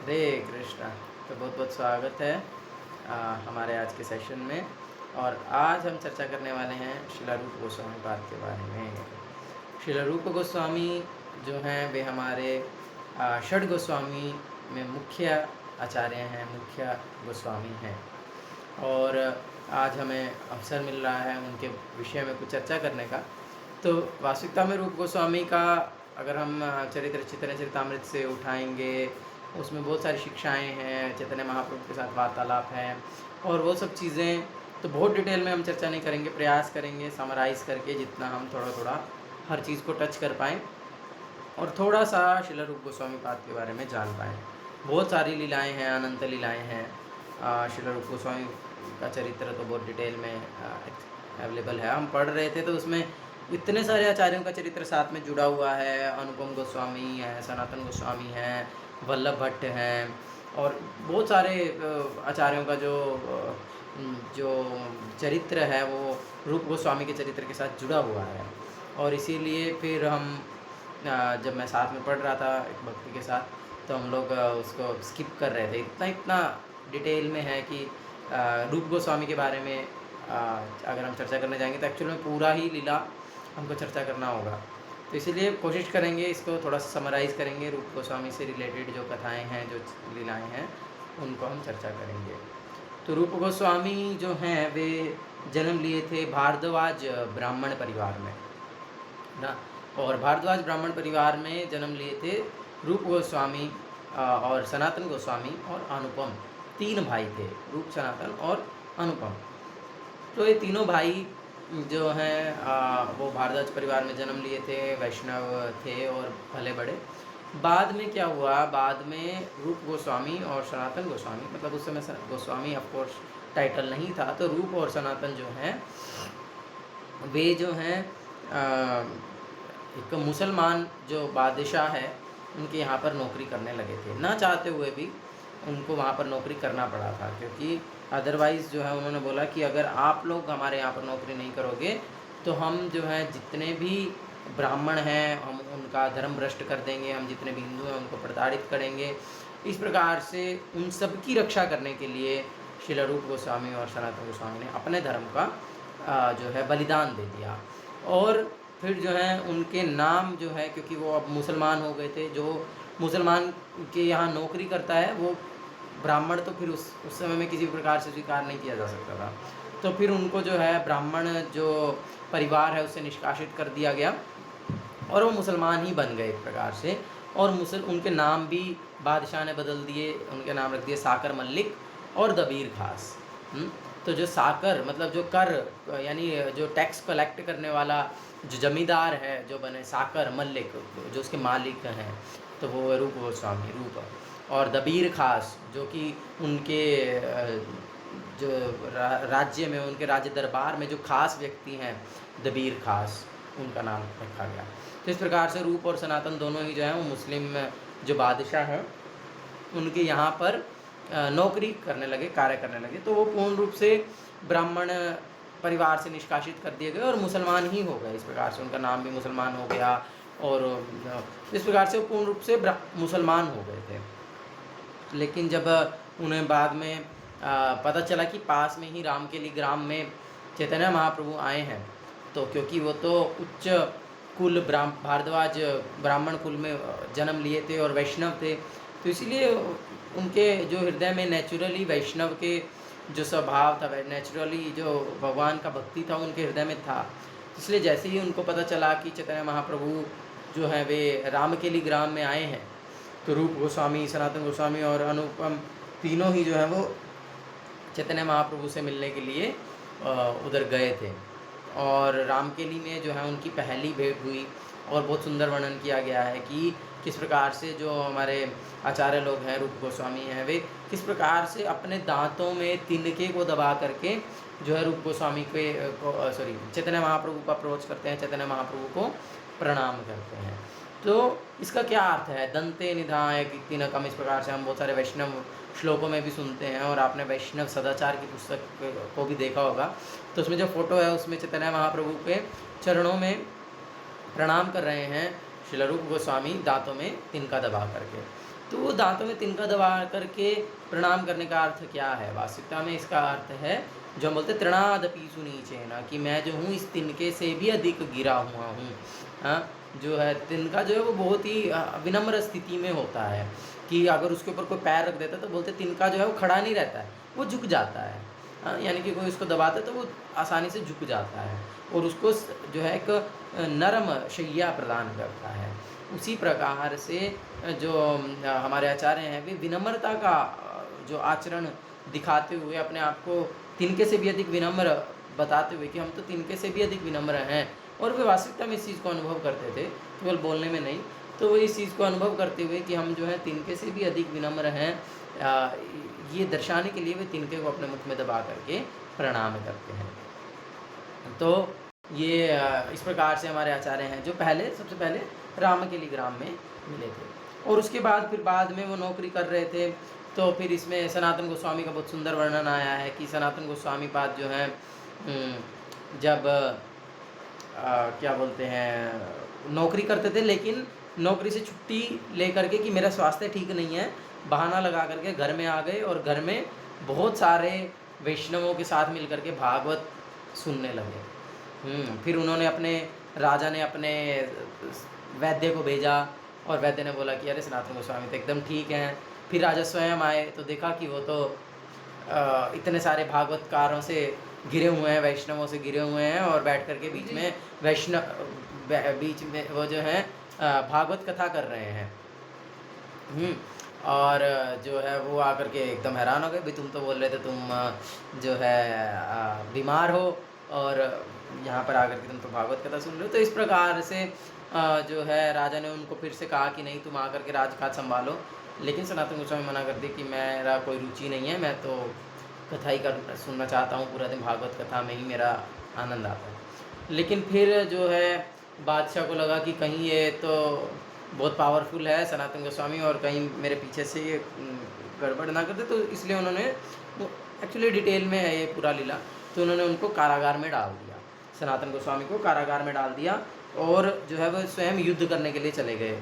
हरे कृष्णा। तो बहुत बहुत स्वागत है हमारे आज के सेशन में। और आज हम चर्चा करने वाले हैं श्रील रूप गोस्वामी पाद के बारे में। श्रील रूप गोस्वामी जो हैं वे हमारे षड गोस्वामी में मुख्य आचार्य हैं, मुख्य गोस्वामी हैं। और आज हमें अवसर मिल रहा है उनके विषय में कुछ चर्चा करने का। तो वास्तविकता में रूप गोस्वामी का अगर हम चरित्र चैतन्य चरितामृत से उठाएंगे, उसमें बहुत सारी शिक्षाएं हैं, चैतन्य महाप्रभु के साथ वार्तालाप है और वो सब चीज़ें तो बहुत डिटेल में हम चर्चा नहीं करेंगे, प्रयास करेंगे समराइज़ करके जितना हम थोड़ा थोड़ा हर चीज़ को टच कर पाएँ और थोड़ा सा श्रील रूप गोस्वामी पाद के बारे में जान पाएँ। बहुत सारी लीलाएं हैं, अनंत लीलाएं हैं। श्रील रूप गोस्वामी का चरित्र तो बहुत डिटेल में अवेलेबल है। हम पढ़ रहे थे तो उसमें इतने सारे आचार्यों का चरित्र साथ में जुड़ा हुआ है। अनुपम गोस्वामी है, सनातन गोस्वामी हैं, वल्लभ भट्ट हैं और बहुत सारे आचार्यों का जो चरित्र है वो रूप गोस्वामी के चरित्र के साथ जुड़ा हुआ है। और इसीलिए फिर हम जब मैं साथ में पढ़ रहा था एक भक्ति के साथ तो हम लोग उसको स्किप कर रहे थे। इतना इतना डिटेल में है कि रूप गोस्वामी के बारे में अगर हम चर्चा करने जाएंगे तो एक्चुअल में पूरा ही लीला हमको चर्चा करना होगा। तो इसीलिए कोशिश करेंगे इसको थोड़ा सा समराइज़ करेंगे। रूप गोस्वामी से रिलेटेड जो कथाएं हैं, जो लीलाएं हैं, उनको हम चर्चा करेंगे। तो रूप गोस्वामी जो हैं वे जन्म लिए थे भारद्वाज ब्राह्मण परिवार में ना। और भारद्वाज ब्राह्मण परिवार में जन्म लिए थे रूप गोस्वामी और सनातन गोस्वामी और अनुपम। 3 भाई थे, रूप, सनातन और अनुपम। तो ये तीनों भाई जो हैं वो भारद्वाज परिवार में जन्म लिए थे, वैष्णव थे और भले बड़े। बाद में क्या हुआ, बाद में रूप गोस्वामी और सनातन गोस्वामी, मतलब उस समय गोस्वामी ऑफकोर्स टाइटल नहीं था, तो रूप और सनातन जो हैं वे जो हैं एक मुसलमान जो बादशाह है उनके यहाँ पर नौकरी करने लगे थे। ना चाहते हुए भी उनको वहाँ पर नौकरी करना पड़ा था, क्योंकि अदरवाइज़ जो है उन्होंने बोला कि अगर आप लोग हमारे यहाँ पर नौकरी नहीं करोगे तो हम जो है जितने भी ब्राह्मण हैं हम उनका धर्म भ्रष्ट कर देंगे, हम जितने भी हिंदू हैं उनको प्रताड़ित करेंगे। इस प्रकार से उन सब की रक्षा करने के लिए श्रील रूप गोस्वामी और सनातन गोस्वामी ने अपने धर्म का जो है बलिदान दे दिया। और फिर जो है उनके नाम जो है, क्योंकि वो अब मुसलमान हो गए थे, जो मुसलमान के यहाँ नौकरी करता है वो ब्राह्मण तो फिर उस समय में किसी भी प्रकार से स्वीकार नहीं किया जा सकता था। तो फिर उनको जो है ब्राह्मण जो परिवार है उससे निष्कासित कर दिया गया और वो मुसलमान ही बन गए एक प्रकार से। और उनके नाम भी बादशाह ने बदल दिए, उनके नाम रख दिए साकर मल्लिक और दबीर खास। तो जो साकर मतलब जो कर यानी जो टैक्स कलेक्ट करने वाला जो जमींदार है, जो बने साकर मल्लिक, जो उसके मालिक हैं, तो वो रूप गोस्वामी रूप। और दबीर खास जो कि उनके जो राज्य में, उनके राज्य दरबार में जो खास व्यक्ति हैं दबीर खास, उनका नाम रखा गया। तो इस प्रकार से रूप और सनातन दोनों ही जो हैं वो मुस्लिम जो बादशाह हैं उनके यहाँ पर नौकरी करने लगे, कार्य करने लगे। तो वो पूर्ण रूप से ब्राह्मण परिवार से निष्कासित कर दिए गए और मुसलमान ही हो गए। इस प्रकार से उनका नाम भी मुसलमान हो गया और इस प्रकार से वो पूर्ण रूप से मुसलमान हो गए थे। लेकिन जब उन्हें बाद में पता चला कि पास में ही रामकेली ग्राम में चैतन्य महाप्रभु आए हैं, तो क्योंकि वो तो उच्च कुल भारद्वाज ब्राह्मण कुल में जन्म लिए थे और वैष्णव थे, तो इसीलिए उनके जो हृदय में नेचुरली वैष्णव के जो स्वभाव था, नेचुरली जो भगवान का भक्ति था उनके हृदय में था। इसलिए जैसे ही उनको पता चला कि चैतन्य महाप्रभु जो है वे रामकेली ग्राम में आए हैं, तो रूप गोस्वामी, सनातन गोस्वामी और अनुपम तीनों ही जो है वो चैतन्य महाप्रभु से मिलने के लिए उधर गए थे। और रामकेली में जो है उनकी पहली भेंट हुई और बहुत सुंदर वर्णन किया गया है कि किस प्रकार से जो हमारे आचार्य लोग हैं, रूप गोस्वामी हैं, वे किस प्रकार से अपने दांतों में तिनके को दबा करके जो है रूप गोस्वामी के चैतन्य महाप्रभु को अप्रोच करते हैं, चैतन्य महाप्रभु को प्रणाम करते हैं। तो इसका क्या अर्थ है, दंते निधाय तिनकम, इस प्रकार से हम बहुत सारे वैष्णव श्लोकों में भी सुनते हैं और आपने वैष्णव सदाचार की पुस्तक को भी देखा होगा। तो उसमें जो फोटो है उसमें चैतन्य महाप्रभु के चरणों में प्रणाम कर रहे हैं श्रील रूप गोस्वामी दांतों में तिनका दबा करके। तो वो दांतों में तिनका दबा करके प्रणाम करने का अर्थ क्या है? वास्तविकता में इसका अर्थ है जो हम बोलते हैं तृणादपि सुनीचेन, कि मैं जो हूँ इस तिनके से भी अधिक गिरा हुआ हूँ। हाँ, जो है तिनका जो है वो बहुत ही विनम्र स्थिति में होता है, कि अगर उसके ऊपर कोई पैर रख देता है तो बोलते तिनका जो है वो खड़ा नहीं रहता है, वो झुक जाता है। हाँ, यानी कि कोई उसको दबाता है तो वो आसानी से झुक जाता है और उसको जो है एक नरम शैया प्रदान करता है। उसी प्रकार से जो हमारे आचार्य हैं वे विनम्रता का जो आचरण दिखाते हुए अपने आप को तिनके से भी अधिक विनम्र बताते हुए कि हम तो तिनके से भी अधिक विनम्र हैं, और वे वास्तविकता में इस चीज़ को अनुभव करते थे, केवल बोलने में नहीं। तो वो इस चीज़ को अनुभव करते हुए कि हम जो है तिनके से भी अधिक विनम्र हैं, ये दर्शाने के लिए वे तिनके को अपने मुख में दबा करके प्रणाम करते हैं। तो ये इस प्रकार से हमारे आचार्य हैं जो सबसे पहले रामकेली ग्राम में मिले थे, और उसके बाद में वो नौकरी कर रहे थे। तो फिर इसमें सनातन गोस्वामी का बहुत सुंदर वर्णन आया है कि सनातन गोस्वामी पाद जो है जब क्या बोलते हैं नौकरी करते थे, लेकिन नौकरी से छुट्टी ले करके कि मेरा स्वास्थ्य ठीक नहीं है, बहाना लगा करके घर में आ गए और घर में बहुत सारे वैष्णवों के साथ मिल करके भागवत सुनने लगे। फिर उन्होंने राजा ने अपने वैद्य को भेजा और वैद्य ने बोला कि अरे सनातन गोस्वामी तो एकदम ठीक हैं। फिर राजा स्वयं आए तो देखा कि वो तो इतने सारे भागवतकारों से घिरे हुए हैं, वैष्णवों से घिरे हुए हैं, और बैठ करके बीच में वो जो है भागवत कथा कर रहे हैं। और जो है वो आकर के एकदम हैरान हो गए, भाई तुम तो बोल रहे थे तुम जो है बीमार हो और यहाँ पर आकर के तुम तो भागवत कथा सुन रहे हो। तो इस प्रकार से जो है राजा ने उनको फिर से कहा कि नहीं तुम आकर के राजकाज संभालो, लेकिन सनातन गोस्वामी मना कर दी कि मेरा कोई रुचि नहीं है, मैं तो कथा ही सुनना चाहता हूँ, पूरा दिन भागवत कथा में ही मेरा आनंद आता है। लेकिन फिर जो है बादशाह को लगा कि कहीं ये तो बहुत पावरफुल है सनातन गोस्वामी और कहीं मेरे पीछे से ये गड़बड़ ना कर दे, तो इसलिए उन्होंने एक्चुअली डिटेल में है ये पूरा लीला, तो उन्होंने उनको कारागार में डाल दिया, सनातन गोस्वामी को कारागार में डाल दिया, और जो है वो स्वयं युद्ध करने के लिए चले गए।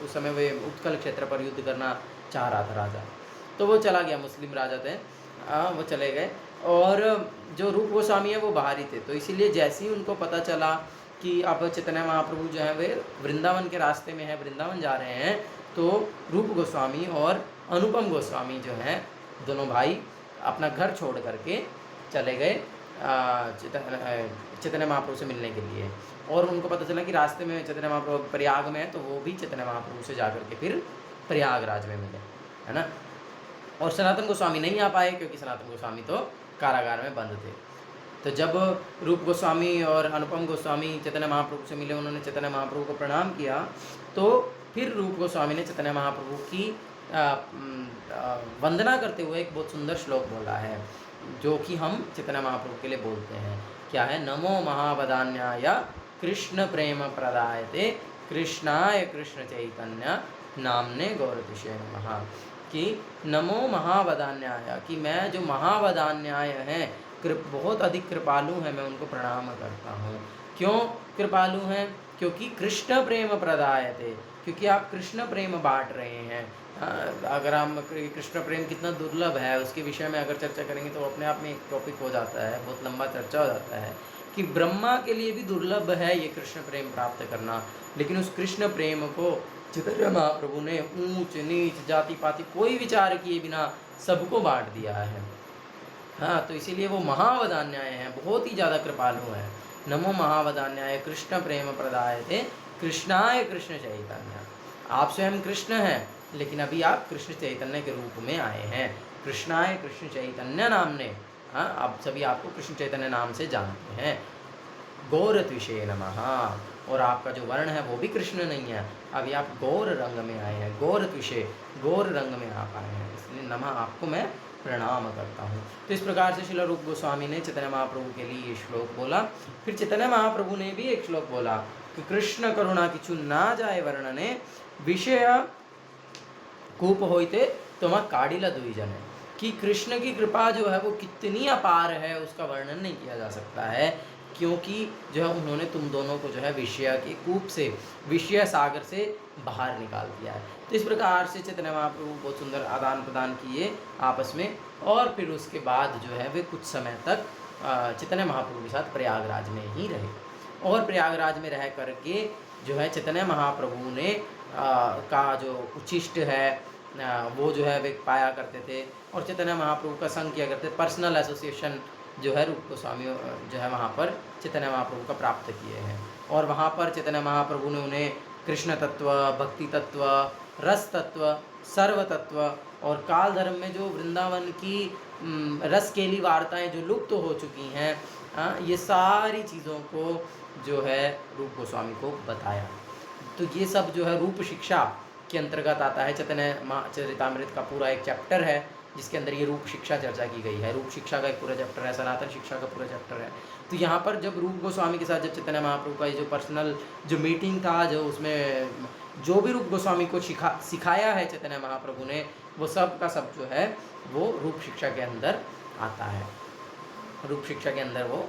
उस समय वे उत्कल क्षेत्र पर युद्ध करना चाह रहा था राजा, तो वो चला गया, मुस्लिम राजा थे, वो चले गए, और जो रूप गोस्वामी है वो बाहर ही थे। तो इसीलिए जैसे ही उनको पता चला कि अब चैतन्य महाप्रभु जो है वे वृंदावन के रास्ते में है, वृंदावन जा रहे हैं, तो रूप गोस्वामी और अनुपम गोस्वामी जो हैं दोनों भाई अपना घर छोड़ करके चले गए चैतन्य महाप्रभु से मिलने के लिए। और उनको पता चला कि रास्ते में चैतन्य महाप्रभु प्रयाग में है, तो वो भी चैतन्य महाप्रभु से जाकर के फिर प्रयागराज में मिले, है ना। और सनातन गोस्वामी नहीं आ पाए क्योंकि सनातन गोस्वामी तो कारागार में बंद थे। तो जब रूप गोस्वामी और अनुपम गोस्वामी चैतन्य महाप्रभु से मिले, उन्होंने चैतन्य महाप्रभु को प्रणाम किया, तो फिर रूप गोस्वामी ने चैतन्य महाप्रभु की वंदना करते हुए एक बहुत सुंदर श्लोक बोला है, जो कि हम चैतन्य महाप्रभु के लिए बोलते हैं। क्या है? नमो महावदान्याय कृष्ण प्रेम प्रदायते कृष्णाय कृष्ण चैतन्य नामने गौरतिशे नमः। कि नमो महावदान्याय, कि मैं जो महावदान्याय हैं, बहुत अधिक कृपालु हैं, मैं उनको प्रणाम करता हूँ। क्यों कृपालु हैं? क्योंकि कृष्ण प्रेम प्रदायते, क्योंकि आप कृष्ण प्रेम बांट रहे हैं। अगर हम कृष्ण प्रेम कितना दुर्लभ है उसके विषय में अगर चर्चा करेंगे तो अपने आप में एक टॉपिक हो जाता है, बहुत लंबा चर्चा हो जाता है, कि ब्रह्मा के लिए भी दुर्लभ है ये कृष्ण प्रेम प्राप्त करना, लेकिन उस कृष्ण प्रेम को चैतन्य महाप्रभु ने ऊंच नीच जाति पाति कोई विचार किए बिना सबको बांट दिया है। हाँ, तो इसीलिए वो महावदान्याय हैं, बहुत ही ज़्यादा कृपालु हैं। नमो महावदान्याय कृष्ण प्रेम प्रदायते कृष्णाय कृष्ण चैतन्य। आप स्वयं कृष्ण हैं, लेकिन अभी आप कृष्ण चैतन्य के रूप में आए हैं। कृष्णाय कृष्ण चैतन्य नाम ने, हाँ, आप सभी आपको कृष्ण चैतन्य नाम से जानते हैं। गौरत्विषे नमः। और आपका जो वर्ण है वो भी कृष्ण नहीं है, अभी आप गौर रंग में आए हैं, गौरत्विषे, गौर रंग में आप आए हैं, इसलिए नमः आपको मैं प्रणाम करता हूँ। तो इस प्रकार से श्रील रूप गोस्वामी ने चैतन्य महाप्रभु के लिए ये श्लोक बोला। फिर चैतन्य महाप्रभु ने भी एक श्लोक बोला कि कृष्ण करुणा किछु ना जाए वर्णने विषय कूप होते तुम काडिला दुई जने। कि कृष्ण की कृपा जो है वो कितनी अपार है उसका वर्णन नहीं किया जा सकता है। क्योंकि जो है उन्होंने तुम दोनों को जो है विषय के कूप से, विषय सागर से बाहर निकाल दिया है। तो इस प्रकार से चैतन्य महाप्रभु बहुत सुंदर आदान प्रदान किए आपस में, और फिर उसके बाद जो है वे कुछ समय तक चैतन्य महाप्रभु के साथ प्रयागराज में ही रहे। और प्रयागराज में रह करके जो है चैतन्य महाप्रभु ने का जो उच्छिष्ट है वो जो है वे पाया करते थे, और चैतन्य महाप्रभु का संग किया करते, पर्सनल एसोसिएशन जो है रूप गोस्वामी जो है वहाँ पर चैतन्य महाप्रभु का प्राप्त किए हैं। और वहाँ पर चैतन्य महाप्रभु ने उन्हें कृष्ण तत्व, भक्ति तत्व, रस तत्व, सर्व तत्व और काल धर्म में जो वृंदावन की रस केली वार्ताएँ जो लुप्त हो चुकी हैं, ये सारी चीज़ों को जो है रूप गोस्वामी को बताया। तो ये सब जो है रूप शिक्षा के अंतर्गत आता है। चैतन्य चरितामृत का पूरा एक चैप्टर है जिसके अंदर ये रूप शिक्षा चर्चा की गई है। रूप शिक्षा का एक पूरा चैप्टर है, सनातन शिक्षा का पूरा चैप्टर है। तो यहाँ पर जब रूप गोस्वामी के साथ जब चैतन्य महाप्रभु का ये जो पर्सनल जो मीटिंग था, जो उसमें जो भी रूप गोस्वामी को सिखाया है चैतन्य महाप्रभु ने, वो सब का सब जो है वो रूप शिक्षा के अंदर आता है, रूप शिक्षा के अंदर वो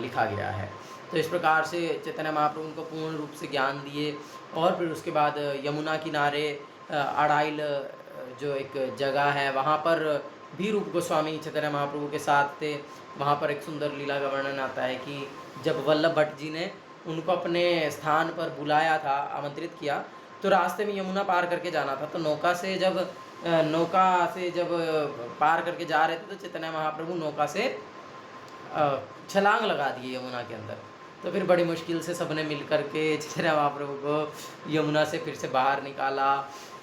लिखा गया है। तो इस प्रकार से चैतन्य महाप्रभु उनको पूर्ण रूप से ज्ञान दिए। और फिर उसके बाद यमुना किनारे अड़ाइल जो एक जगह है, वहाँ पर भी रूप गोस्वामी चैतन्य महाप्रभु के साथ थे। वहाँ पर एक सुंदर लीला का वर्णन आता है कि जब वल्लभ भट्ट जी ने उनको अपने स्थान पर बुलाया था, आमंत्रित किया, तो रास्ते में यमुना पार करके जाना था। तो नौका से जब पार करके जा रहे थे तो चैतन्य महाप्रभु नौका से छलांग लगा दिए यमुना के अंदर। तो फिर बड़ी मुश्किल से सबने मिल कर के चैतन्य महाप्रभु को यमुना से फिर से बाहर निकाला।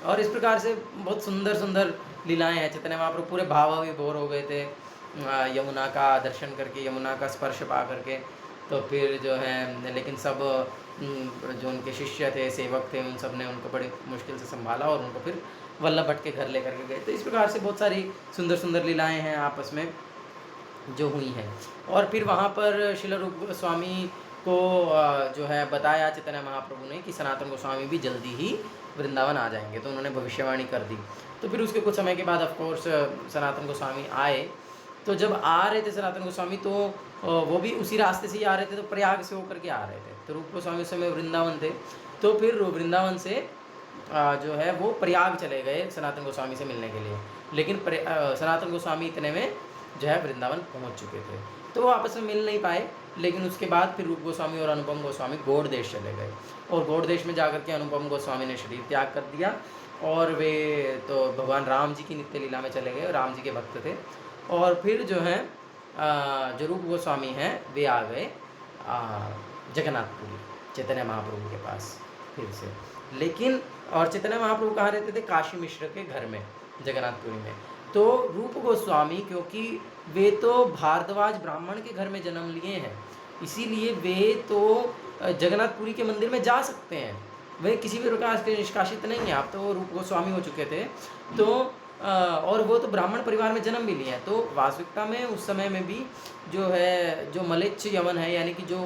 और इस प्रकार से बहुत सुंदर सुंदर लीलाएं हैं। चैतन्य महाप्रभु पूरे भावाविभोर हो गए थे यमुना का दर्शन करके, यमुना का स्पर्श पा करके। तो फिर जो है, लेकिन सब जो उनके शिष्य थे, सेवक थे, उन सब ने उनको बड़ी मुश्किल से संभाला और उनको फिर वल्लभ भट्ट के घर लेकर के गए। तो इस प्रकार से बहुत सारी सुंदर सुंदर लीलाएँ हैं आपस में जो हुई हैं। और फिर वहाँ पर श्रील रूप गोस्वामी को जो है बताया चैतन्य महाप्रभु ने कि सनातन गोस्वामी भी जल्दी ही वृंदावन आ जाएंगे। तो उन्होंने भविष्यवाणी कर दी। तो फिर उसके कुछ समय के बाद ऑफकोर्स सनातन गोस्वामी आए। तो जब आ रहे थे सनातन गोस्वामी, तो वो भी उसी रास्ते से ही आ रहे थे, तो प्रयाग से होकर के आ रहे थे। तो रूप गोस्वामी उस समय वृंदावन थे। तो फिर वृंदावन से जो है वो प्रयाग चले गए सनातन गोस्वामी से मिलने के लिए। लेकिन सनातन गोस्वामी इतने में जो है वृंदावन पहुंच चुके थे, तो वो आपस में मिल नहीं पाए। लेकिन उसके बाद फिर रूप गोस्वामी और अनुपम गोस्वामी गौड़ देश चले गए, और गौड़ देश में जाकर के अनुपम गोस्वामी ने शरीर त्याग कर दिया, और वे तो भगवान राम जी की नित्य लीला में चले गए, राम जी के भक्त थे। और फिर जो है जो रूप गोस्वामी हैं वे आ गए जगन्नाथपुरी चैतन्य महाप्रभु के पास फिर से। लेकिन और चैतन्य महाप्रभु कहाँ रहते थे? काशी मिश्र के घर में, जगन्नाथपुरी में। तो रूप गोस्वामी, क्योंकि वे तो भारद्वाज ब्राह्मण के घर में जन्म लिए हैं, इसीलिए वे तो जगन्नाथपुरी के मंदिर में जा सकते हैं, वे किसी भी प्रकार के निष्कासित नहीं है। आप तो रूप गोस्वामी हो चुके थे, तो और वो तो ब्राह्मण परिवार में जन्म भी लिए हैं। तो वास्तविकता में उस समय में भी जो है, जो मलेच्छ यवन है, यानी कि जो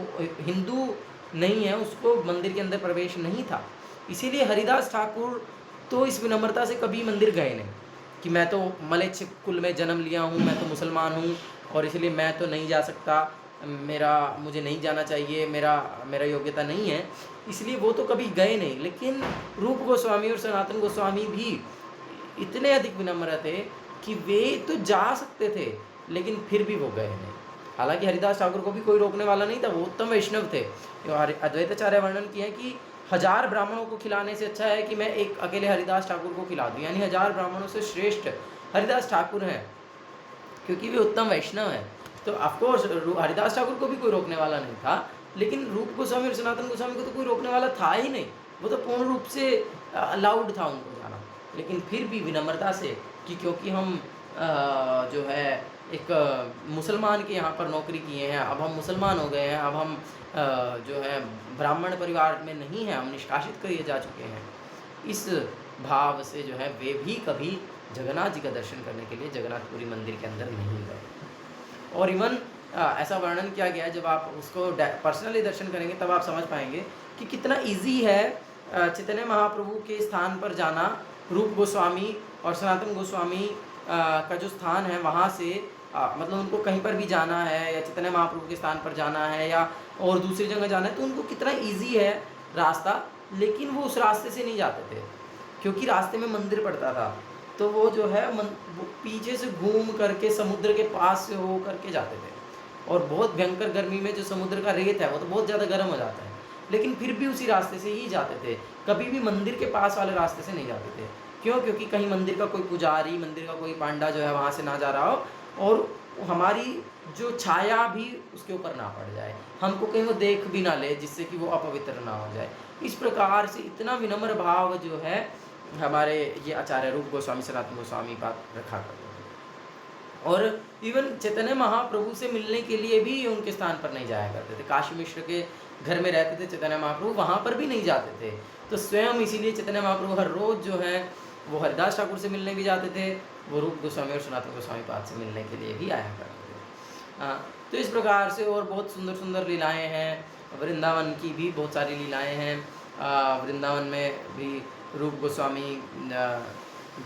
हिंदू नहीं है, उसको मंदिर के अंदर प्रवेश नहीं था। इसीलिए हरिदास ठाकुर तो इस विनम्रता से कभी मंदिर गए नहीं कि मैं तो मलेच्छ कुल में जन्म लिया हूँ, मैं तो मुसलमान हूँ और इसलिए मैं तो नहीं जा सकता, मुझे नहीं जाना चाहिए, मेरा योग्यता नहीं है, इसलिए वो तो कभी गए नहीं। लेकिन रूप गोस्वामी और सनातन गोस्वामी भी इतने अधिक विनम्र थे कि वे तो जा सकते थे, लेकिन फिर भी वो गए नहीं। हालांकि हरिदास ठाकुर को भी कोई रोकने वाला नहीं था, वो उत्तम वैष्णव थे। अद्वैताचार्य वर्णन किया है कि 1000 ब्राह्मणों को खिलाने से अच्छा है कि मैं एक अकेले हरिदास ठाकुर को खिला दूँ, यानी 1000 ब्राह्मणों से श्रेष्ठ हरिदास ठाकुर हैं, क्योंकि वे उत्तम वैष्णव हैं। तो ऑफकोर्स हरिदास ठाकुर को भी कोई रोकने वाला नहीं था, लेकिन रूप गोस्वामी और सनातन गोस्वामी को तो कोई रोकने वाला था ही नहीं, वो तो पूर्ण रूप से अलाउड था उनको जाना। लेकिन फिर भी विनम्रता से कि क्योंकि हम जो है एक मुसलमान के यहाँ पर नौकरी किए हैं, अब हम मुसलमान हो गए हैं, अब हम जो है ब्राह्मण परिवार में नहीं हैं, हम निष्कासित किए जा चुके हैं, इस भाव से जो है वे भी कभी जगन्नाथ जी का दर्शन करने के लिए जगन्नाथपुरी मंदिर के अंदर नहीं गए। और इवन ऐसा वर्णन किया गया है, जब आप उसको पर्सनली दर्शन करेंगे तब आप समझ पाएंगे कि कितना इजी है चैतन्य महाप्रभु के स्थान पर जाना। रूप गोस्वामी और सनातन गोस्वामी का जो स्थान है वहाँ से मतलब उनको कहीं पर भी जाना है या चैतन्य महाप्रभु के स्थान पर जाना है या और दूसरी जगह जाना है, तो उनको कितना ईजी है रास्ता, लेकिन वो उस रास्ते से नहीं जाते थे क्योंकि रास्ते में मंदिर पड़ता था। तो वो जो है वो पीछे से घूम करके समुद्र के पास से हो करके जाते थे, और बहुत भयंकर गर्मी में जो समुद्र का रेत है वो तो बहुत ज़्यादा गर्म हो जाता है, लेकिन फिर भी उसी रास्ते से ही जाते थे, कभी भी मंदिर के पास वाले रास्ते से नहीं जाते थे। क्यों? क्योंकि कहीं मंदिर का कोई पुजारी, मंदिर का कोई पांडा जो है वहाँ से ना जा रहा हो और हमारी जो छाया भी उसके ऊपर ना पड़ जाए, हमको कहीं वो देख भी ना ले जिससे कि वो अपवित्र ना हो जाए। इस प्रकार से इतना विनम्र भाव जो है हमारे ये आचार्य रूप गोस्वामी सनातन गोस्वामी पाद रखा करते थे। और इवन चैतन्य महाप्रभु से मिलने के लिए भी उनके स्थान पर नहीं जाया करते थे। काशी मिश्र के घर में रहते थे चैतन्य महाप्रभु, वहाँ पर भी नहीं जाते थे। तो स्वयं इसीलिए चैतन्य महाप्रभु हर रोज़ जो है वो हरिदास ठाकुर से मिलने भी जाते थे, वो रूप गोस्वामी और सनातन गोस्वामी पाद से मिलने के लिए भी आया करते थे। हाँ, तो इस प्रकार से और बहुत सुंदर सुंदर लीलाएँ हैं। वृंदावन की भी बहुत सारी लीलाएँ हैं। वृंदावन में भी रूप गोस्वामी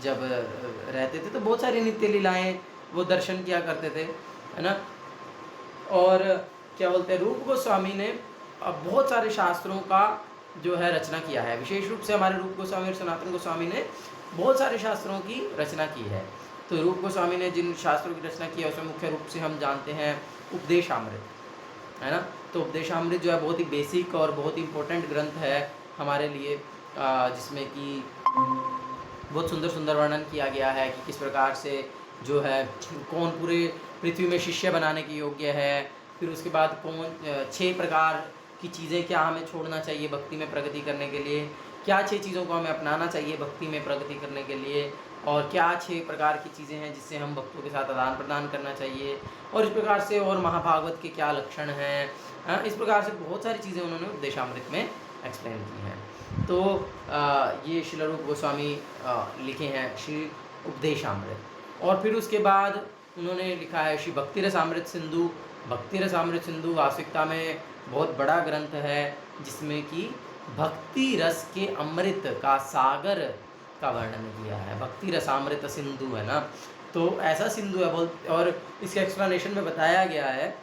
जब रहते थे तो बहुत सारी नित्य लीलाएँ वो दर्शन किया करते थे, है ना। और क्या बोलते हैं, रूप गोस्वामी ने बहुत सारे शास्त्रों का जो है रचना किया है। विशेष रूप से हमारे रूप गोस्वामी और सनातन गोस्वामी ने बहुत सारे शास्त्रों की रचना की है। तो रूप गोस्वामी ने जिन शास्त्रों की रचना की है उसमें मुख्य रूप से हम जानते हैं उपदेशामृत, है ना। तो उपदेशामृत जो है बहुत ही बेसिक और बहुत ही इम्पोर्टेंट ग्रंथ है हमारे लिए, जिसमें कि बहुत सुंदर सुंदर वर्णन किया गया है कि किस प्रकार से जो है कौन पूरे पृथ्वी में शिष्य बनाने के योग्य है, फिर उसके बाद कौन 6 प्रकार की चीज़ें क्या हमें छोड़ना चाहिए भक्ति में प्रगति करने के लिए, क्या 6 चीज़ों को हमें अपनाना चाहिए भक्ति में प्रगति करने के लिए, और क्या 6 प्रकार की चीज़ें हैं जिससे हम भक्तों के साथ आदान प्रदान करना चाहिए, और इस प्रकार से और महाभागवत के क्या लक्षण हैं। इस प्रकार से बहुत सारी चीज़ें उन्होंने उपदेशामृत में एक्सप्लेन की हैं। तो ये श्रील रूप गोस्वामी लिखे हैं श्री उपदेशामृत। और फिर उसके बाद उन्होंने लिखा है श्री भक्ति रसामृत सिंधु। भक्ति रसामृत सिंधु वास्तविकता में बहुत बड़ा ग्रंथ है, जिसमें कि भक्ति रस के अमृत का सागर का वर्णन किया है। भक्ति रसामृत सिंधु है ना, तो ऐसा सिंधु है बहुत। और इसके एक्सप्लेनेशन में बताया गया है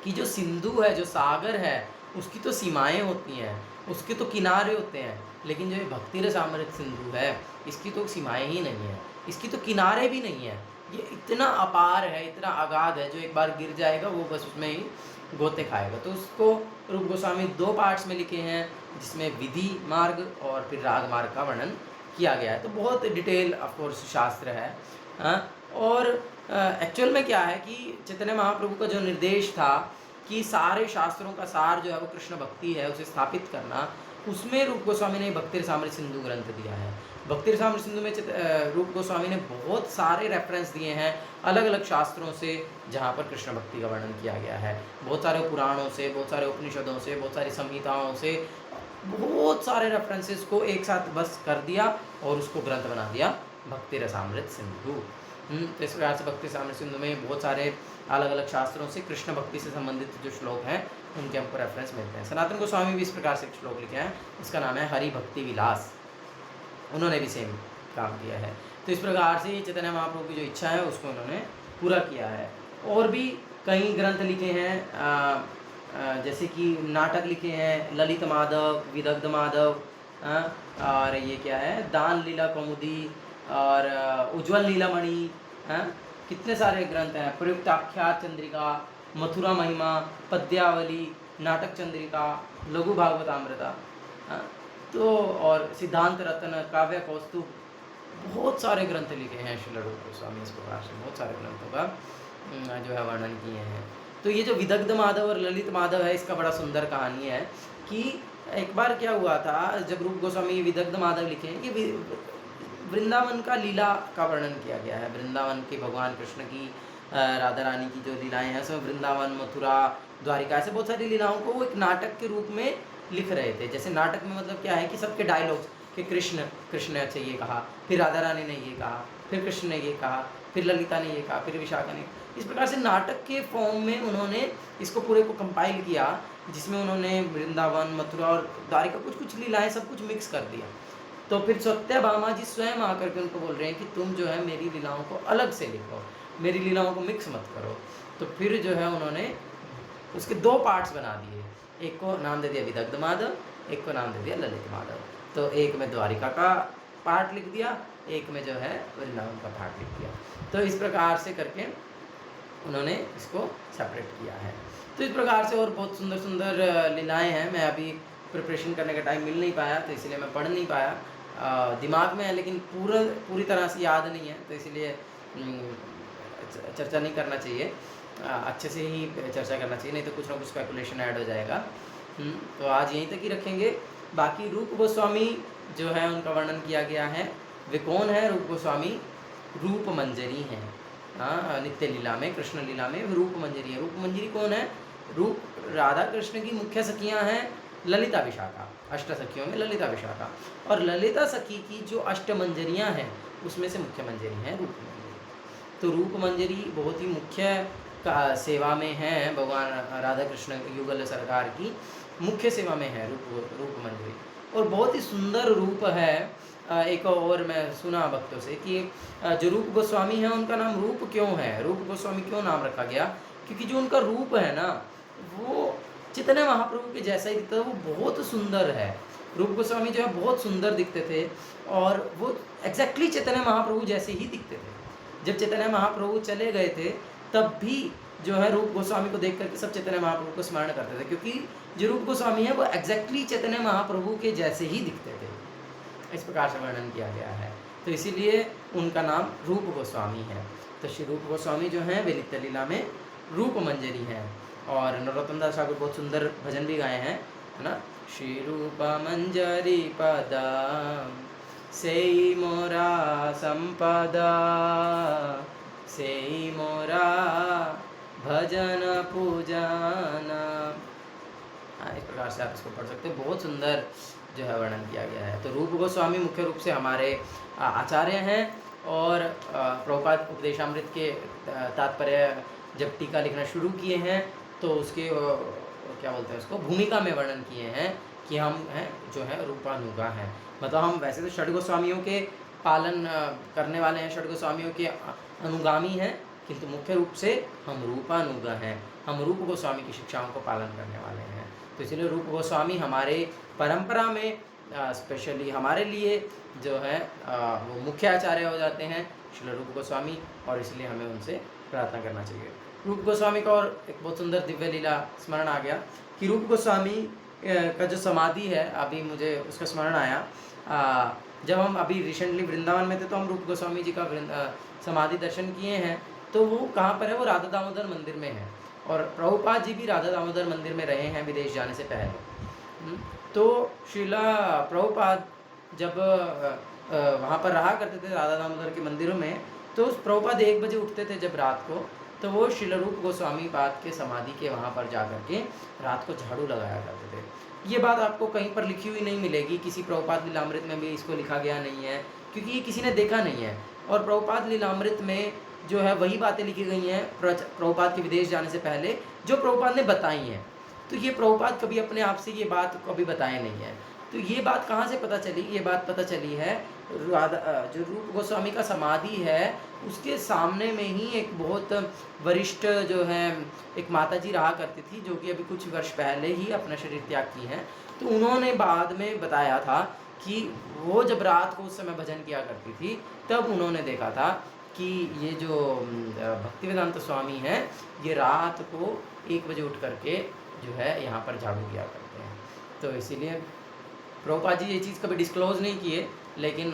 कि जो सिंधु है, जो सागर है, उसकी तो सीमाएं होती हैं, उसके तो किनारे होते हैं, लेकिन जो ये भक्ति रसामृत सिंधु है इसकी तो सीमाएं ही नहीं है, इसकी तो किनारे भी नहीं है। ये इतना अपार है, इतना अगाध है, जो एक बार गिर जाएगा वो बस उसमें ही गोते खाएगा। तो उसको रूप गोस्वामी 2 पार्ट्स में लिखे हैं, जिसमें विधि मार्ग और फिर राग मार्ग का वर्णन किया गया है। तो बहुत डिटेल ऑफकोर्स शास्त्र है। और एक्चुअल में क्या है कि चैतन्य महाप्रभु का जो निर्देश था कि सारे शास्त्रों का सार जो है वो कृष्ण भक्ति है, उसे स्थापित करना, उसमें रूप गोस्वामी ने भक्ति रसामृत सिंधु ग्रंथ दिया है। भक्ति रसामृत सिंधु में रूप गोस्वामी ने बहुत सारे रेफरेंस दिए हैं अलग अलग शास्त्रों से, जहाँ पर कृष्ण भक्ति का वर्णन किया गया है। बहुत सारे पुराणों से, बहुत सारे उपनिषदों से, बहुत सारी संहिताओं से, बहुत सारे रेफरेंसेस को एक साथ बस कर दिया और उसको ग्रंथ बना दिया भक्ति रसामृत सिंधु। तो इस प्रकार से भक्ति रसामृत सिंधु में बहुत सारे अलग अलग शास्त्रों से कृष्ण भक्ति से संबंधित जो श्लोक हैं उनके हमको रेफरेंस मिलते हैं। सनातन गोस्वामी भी इस प्रकार से एक श्लोक लिखे हैं, उसका नाम है हरि भक्ति विलास। उन्होंने भी सेम काम किया है। तो इस प्रकार से चैतन्य महाप्रभु की जो इच्छा है उसको उन्होंने पूरा किया है। और भी कई ग्रंथ लिखे हैं, जैसे कि नाटक लिखे हैं, ललित माधव, विदग्ध माधव, और ये क्या है, दान लीला कौमुदी और उज्ज्वल लीलामणि, कितने सारे ग्रंथ हैं। प्रयुक्त आख्यात चंद्रिका, मथुरा महिमा, पद्यावली, नाटक चंद्रिका, लघु भागवतामृता, तो और सिद्धांत रत्न, काव्य कौस्तुभ, बहुत सारे ग्रंथ लिखे हैं श्रील रूप गोस्वामी। इस प्रकार से बहुत सारे ग्रंथों का जो है वर्णन किए हैं। तो ये जो विदग्ध माधव और ललित माधव है, इसका बड़ा सुंदर कहानी है कि एक बार क्या हुआ था, जब रूप गोस्वामी विदग्ध माधव लिखे हैं कि वृंदावन का लीला का वर्णन किया गया है। वृंदावन के भगवान कृष्ण की, राधा रानी की जो लीलाएं हैं, सब वृंदावन, मथुरा, द्वारिका, ऐसे बहुत सारी लीलाओं को वो एक नाटक के रूप में लिख रहे थे। जैसे नाटक में मतलब क्या है कि सबके डायलॉग्स कि कृष्ण ने अच्छा ये कहा, फिर राधा रानी ने ये कहा, फिर कृष्ण ने ये कहा, फिर ललिता ने ये कहा, फिर विशाखा ने, इस प्रकार से नाटक के फॉर्म में उन्होंने इसको पूरे को कंपाइल किया, जिसमें उन्होंने वृंदावन, मथुरा और द्वारिका कुछ कुछ लीलाएं सब कुछ मिक्स कर दिया। तो फिर सत्यभामा जी स्वयं आकर के उनको बोल रहे हैं कि तुम जो है मेरी लीलाओं को अलग से लिखो, मेरी लीलाओं को मिक्स मत करो। तो फिर जो है उन्होंने उसके 2 पार्ट्स बना दिए, एक को नाम दे दिया विदग्ध माधव, एक को नाम दे दिया ललित माधव। तो एक में द्वारिका का पार्ट लिख दिया, एक में जो है वृंदावन का पार्ट लिख दिया। तो इस प्रकार से करके उन्होंने इसको सेपरेट किया है। तो इस प्रकार से और बहुत सुंदर सुंदर लीलाएँ हैं। मैं अभी प्रिपरेशन करने का टाइम मिल नहीं पाया, तो इसलिए मैं पढ़ नहीं पाया। दिमाग में है लेकिन पूरी तरह से याद नहीं है, तो इसलिए चर्चा नहीं करना चाहिए। अच्छे से ही चर्चा करना चाहिए, नहीं तो कुछ ना कुछ स्पेकुलेशन ऐड हो जाएगा। तो आज यहीं तक ही रखेंगे। बाकी रूप गोस्वामी जो है उनका वर्णन किया गया है। वे कौन है? रूप गोस्वामी रूप मंजरी हैं। हाँ, नित्य लीला में, कृष्ण लीला में रूप मंजरी है। रूप मंजरी कौन है? रूप राधा कृष्ण की मुख्य सखियाँ हैं ललिता विशाखा, अष्ट सखियों में ललिता विशाखा, और ललिता सखी की जो अष्ट मंजरियाँ हैं उसमें से मुख्य मंजरी हैं रूप मंजरी। तो रूप मंजरी बहुत ही मुख्य का सेवा में है, भगवान राधा कृष्ण युगल सरकार की मुख्य सेवा में है रूप मंजरी, और बहुत ही सुंदर रूप है। एक और मैं सुना भक्तों से कि जो रूप गोस्वामी है उनका नाम रूप क्यों है, रूप गोस्वामी क्यों नाम रखा गया? क्योंकि जो उनका रूप है ना, वो चैतन्य महाप्रभु के जैसा ही दिखता है, वो बहुत सुंदर है। रूप गोस्वामी जो है बहुत सुंदर दिखते थे, और वो एग्जैक्टली चैतन्य महाप्रभु जैसे ही दिखते थे। जब चैतन्य महाप्रभु चले गए थे तब भी जो है रूप गोस्वामी को देख करके सब चैतन्य महाप्रभु को स्मरण करते थे, क्योंकि जो रूप गोस्वामी है वो एग्जैक्टली चैतन्य महाप्रभु के जैसे ही दिखते थे। इस प्रकार से वर्णन किया गया है, तो इसीलिए उनका नाम रूप गोस्वामी है। तो श्री रूप गोस्वामी जो हैं वे नित्य लीला में रूप मंजरी हैं। और नरोत्तम दास ठाकुर बहुत सुंदर भजन भी गाए हैं, है ना। श्री रूप मंजरी पदा सेई मोरा संपदा, सेई मोरा भजन पूजन। इस प्रकार से आप इसको पढ़ सकते हैं। बहुत सुंदर जो है वर्णन किया गया है। तो रूप गोस्वामी मुख्य रूप से हमारे आचार्य हैं, और प्रभुपाद उपदेशामृत के तात्पर्य जब टीका लिखना शुरू किए हैं तो उसके क्या बोलते हैं उसको, भूमिका में वर्णन किए हैं कि हम हैं जो है रूपानुगा हैं। मतलब हम वैसे तो षड गोस्वामियों के पालन करने वाले हैं, षड गोस्वामियों के अनुगामी हैं, किंतु मुख्य रूप से हम रूपानुगा हैं, हम रूप गोस्वामी की शिक्षाओं को पालन करने वाले हैं। तो इसलिए रूप गोस्वामी हमारे परंपरा में स्पेशली हमारे लिए जो है वो मुख्य आचार्य हो जाते हैं, श्री रूप गोस्वामी, और इसलिए हमें उनसे प्रार्थना करना चाहिए। रूप गोस्वामी का और एक बहुत सुंदर दिव्य लीला स्मरण आ गया कि रूप गोस्वामी का जो समाधि है, अभी मुझे उसका स्मरण आया। जब हम अभी रिसेंटली वृंदावन में थे तो हम रूप गोस्वामी जी का समाधि दर्शन किए हैं। तो वो कहाँ पर है? वो राधा दामोदर मंदिर में है, और प्रभुपाद जी भी राधा दामोदर मंदिर में रहे हैं विदेश जाने से पहले। तो श्रीला प्रभुपाद जब वहाँ पर रहा करते थे राधा दामोदर के मंदिरों में, तो उस प्रभुपाद 1 बजे उठते थे जब रात को, तो वो श्रील रूप गोस्वामी पाद के समाधि के वहाँ पर जा कर के रात को झाड़ू लगाया करते थे। ये बात आपको कहीं पर लिखी हुई नहीं मिलेगी, किसी प्रभुपाद लीलामृत में भी इसको लिखा गया नहीं है, क्योंकि ये किसी ने देखा नहीं है। और प्रभुपाद लीलामृत में जो है वही बातें लिखी गई हैं प्रभुपाद के विदेश जाने से पहले, जो प्रभुपाद ने बताई हैं। तो ये प्रभुपाद कभी अपने आप से ये बात कभी बताए नहीं है। तो ये बात कहाँ से पता चली? ये बात पता चली है जो रूप गोस्वामी का समाधि है उसके सामने में ही एक बहुत वरिष्ठ जो है एक माताजी रहा करती थी, जो कि अभी कुछ वर्ष पहले ही अपना शरीर त्याग की हैं। तो उन्होंने बाद में बताया था कि वो जब रात को उस समय भजन किया करती थी, तब उन्होंने देखा था कि ये जो भक्तिवेदांत स्वामी हैं ये रात को 1 बजे उठ करके जो है यहाँ पर झाड़ू किया करते हैं। तो इसीलिए प्रभुपाद जी ये चीज़ कभी डिस्क्लोज नहीं किए, लेकिन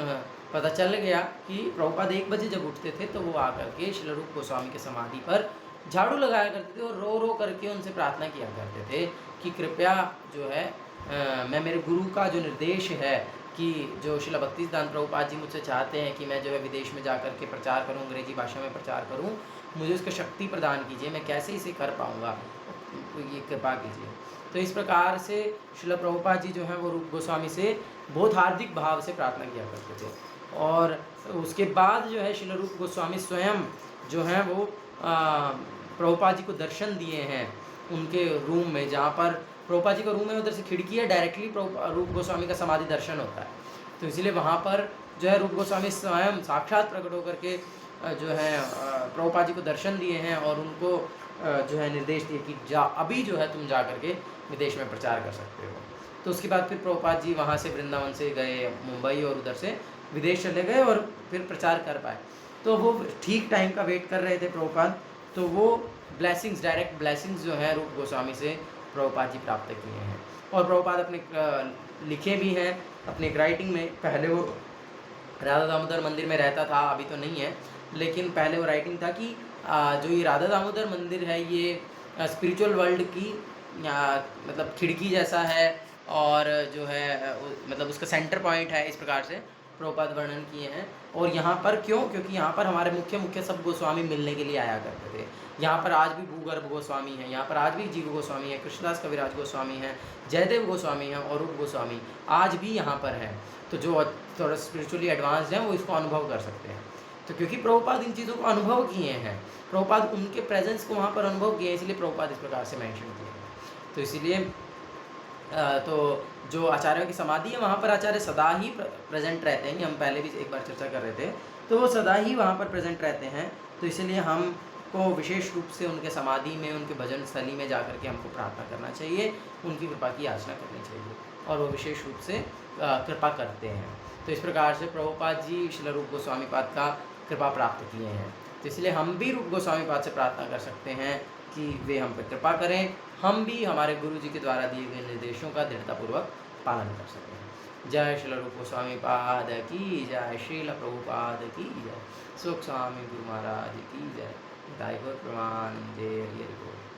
पता चल गया कि प्रभुपाद 1 बजे जब उठते थे तो वो आकर के श्री रूप गोस्वामी के समाधि पर झाड़ू लगाया करते थे, और रो रो करके उनसे प्रार्थना किया करते थे कि कृपया जो है मैं मेरे गुरु का जो निर्देश है कि जो श्रील भक्तिसिद्धांत प्रभुपाद जी मुझसे चाहते हैं कि मैं जो है विदेश में जाकर के प्रचार करूं, अंग्रेजी भाषा में प्रचार करूं, मुझे उसकी शक्ति प्रदान कीजिए, मैं कैसे इसे कर पाऊंगा, तो ये कृपा कीजिए। तो इस प्रकार से श्रील प्रभुपाद जी जो हैं वो रूप गोस्वामी से बहुत हार्दिक भाव से प्रार्थना किया करते थे। और उसके बाद जो है श्रील रूप गोस्वामी स्वयं जो हैं वो प्रभुपाद जी को दर्शन दिए हैं उनके रूम में, जहाँ पर प्रभुपाद जी का रूम है उधर से खिड़की है, डायरेक्टली रूप गोस्वामी का समाधि दर्शन होता है। तो इसलिए वहाँ पर जो है रूप गोस्वामी स्वयं साक्षात प्रकट होकर के जो है प्रभुपाद जी को दर्शन दिए हैं और उनको जो है निर्देश दिए कि अभी जो है तुम जा करके विदेश में प्रचार कर सकते हो। तो उसके बाद फिर प्रभुपाद जी वहाँ से वृंदावन से गए मुंबई और उधर से विदेश चले गए और फिर प्रचार कर पाए। तो वो ठीक टाइम का वेट कर रहे थे प्रभुपाद, तो वो ब्लेसिंग्स, डायरेक्ट ब्लेसिंग्स जो है रूप गोस्वामी से प्रभुपाद जी प्राप्त किए हैं। और प्रभुपाद अपने लिखे भी हैं अपने राइटिंग में। पहले वो राधा दामोदर मंदिर में रहता था, अभी तो नहीं है, लेकिन पहले वो राइटिंग था कि जो ये राधा दामोदर मंदिर है ये स्पिरिचुअल वर्ल्ड की मतलब खिड़की जैसा है और जो है मतलब उसका सेंटर पॉइंट है, इस प्रकार से प्रभुपाद वर्णन किए हैं। और यहाँ पर क्यों? क्योंकि यहाँ पर हमारे मुख्य सब गोस्वामी मिलने के लिए आया करते थे। यहाँ पर आज भी भूगर्भ गोस्वामी हैं, यहाँ पर आज भी जीव गोस्वामी है, कृष्णदास कविराज गोस्वामी हैं, जयदेव गोस्वामी हैं और रूप गोस्वामी आज भी यहाँ पर हैं। तो जो थोड़ा स्पिरिचुअली एडवांस्ड हैं वो इसको अनुभव कर सकते हैं। तो क्योंकि प्रभुपाद इन चीज़ों को अनुभव किए हैं, प्रभुपाद उनके प्रेजेंस को वहाँ पर अनुभव किए, इसलिए प्रभुपाद इस प्रकार से मेंशन किए हैं। तो इसीलिए तो जो आचार्यों की समाधि है वहाँ पर आचार्य सदा ही प्रेजेंट रहते हैं। हम पहले भी एक बार चर्चा कर रहे थे, तो वो सदा ही वहाँ पर प्रेजेंट रहते हैं। तो इसलिए हमको विशेष रूप से उनके समाधि में, उनके भजन स्थली में जा करके हमको प्रार्थना करना चाहिए, उनकी कृपा की याचना करनी चाहिए, और वो विशेष रूप से कृपा करते हैं। तो इस प्रकार से प्रभुपाद जी श्रील रूप गोस्वामी पाद का कृपा प्राप्त किए हैं। तो इसलिए हम भी रूप गोस्वामी पाद से प्रार्थना कर सकते हैं कि वे हम पर कृपा करें, हम भी हमारे गुरु जी के द्वारा दिए गए निर्देशों का दृढ़तापूर्वक पालन कर सकें। जय श्रील रूप गोस्वामी पाद की जय, श्रील प्रभुपाद की जय, सुख स्वामी गुरु महाराज की जय। दाई प्रमाण जय हरि।